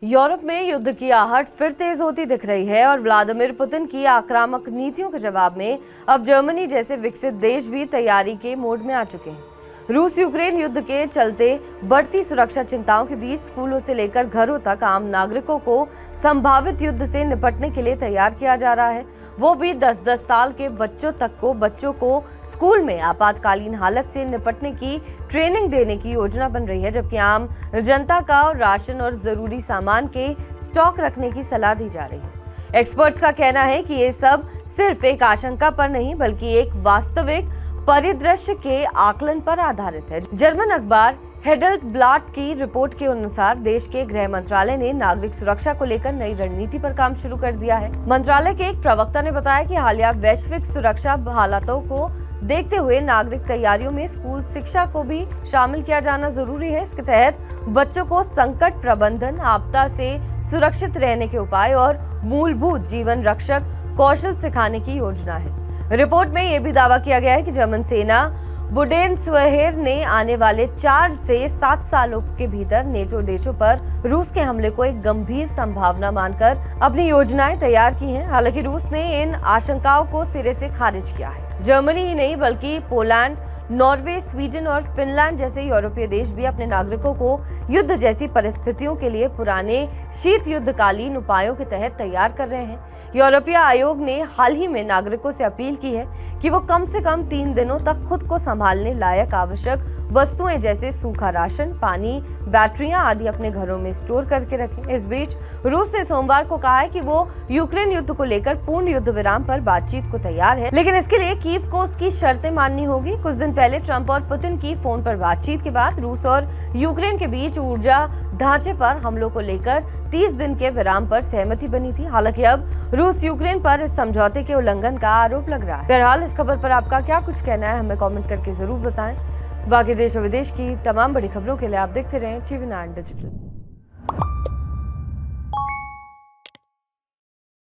Europe में युद्ध की आहट फिर तेज होती दिख रही है और व्लादिमीर पुतिन की आक्रामक नीतियों के जवाब में अब जर्मनी जैसे विकसित देश भी तैयारी के मोड में आ चुके हैं। रूस यूक्रेन युद्ध के चलते बढ़ती सुरक्षा चिंताओं के बीच स्कूलों से लेकर घरों तक आम नागरिकों को संभावित युद्ध से निपटने के लिए तैयार किया जा रहा है, वो भी 10-10 साल के बच्चों को स्कूल में आपातकालीन हालत से निपटने की ट्रेनिंग देने की योजना बन रही है, जबकि आम जनता का राशन और जरूरी सामान के स्टॉक रखने की सलाह दी जा रही है। एक्सपर्ट्स का कहना है कि ये सब सिर्फ एक आशंका पर नहीं बल्कि एक वास्तविक परिदृश्य के आकलन पर आधारित है। जर्मन अखबार हेडल्ब्लाट की रिपोर्ट के अनुसार देश के गृह मंत्रालय ने नागरिक सुरक्षा को लेकर नई रणनीति पर काम शुरू कर दिया है। मंत्रालय के एक प्रवक्ता ने बताया कि हालिया वैश्विक सुरक्षा हालातों को देखते हुए नागरिक तैयारियों में स्कूल शिक्षा को भी शामिल किया जाना जरूरी है। इसके तहत बच्चों को संकट प्रबंधन, आपदा से सुरक्षित रहने के उपाय और मूलभूत जीवन रक्षक कौशल सिखाने की योजना है। रिपोर्ट में यह भी दावा किया गया है कि जर्मन सेना बुंडेसवेयर ने आने वाले 4 से 7 सालों के भीतर नेटो देशों पर रूस के हमले को एक गंभीर संभावना मानकर अपनी योजनाएं तैयार की हैं। हालांकि रूस ने इन आशंकाओं को सिरे से खारिज किया है। जर्मनी ही नहीं बल्कि पोलैंड, नॉर्वे, स्वीडन और फिनलैंड जैसे यूरोपीय देश भी अपने नागरिकों को युद्ध जैसी परिस्थितियों के लिए पुराने शीत युद्धकालीन उपायों के तहत तैयार कर रहे हैं। यूरोपीय आयोग ने हाल ही में नागरिकों से अपील की है कि वो कम से कम 3 दिनों तक खुद को संभालने लायक आवश्यक वस्तुएं जैसे सूखा राशन, पानी, बैटरियां आदि अपने घरों में स्टोर करके रखें। इस बीच रूस ने सोमवार को कहा है कि वो यूक्रेन युद्ध को लेकर पूर्ण युद्ध विराम पर बातचीत को तैयार है, लेकिन इसके लिए कीव को उसकी शर्तें माननी होगी। कुछ दिन पहले ट्रंप और पुतिन की फोन पर बातचीत के बाद रूस और यूक्रेन के बीच ऊर्जा ढांचे पर हमलों को लेकर 30 दिन के विराम पर सहमति बनी थी। हालांकि अब रूस यूक्रेन पर इस समझौते के उल्लंघन का आरोप लग रहा है। बहरहाल इस खबर पर आपका क्या कुछ कहना है, हमें कमेंट करके जरूर बताएं। बाकी देश और विदेश की तमाम बड़ी खबरों के लिए आप देखते रहें TV9 डिजिटल।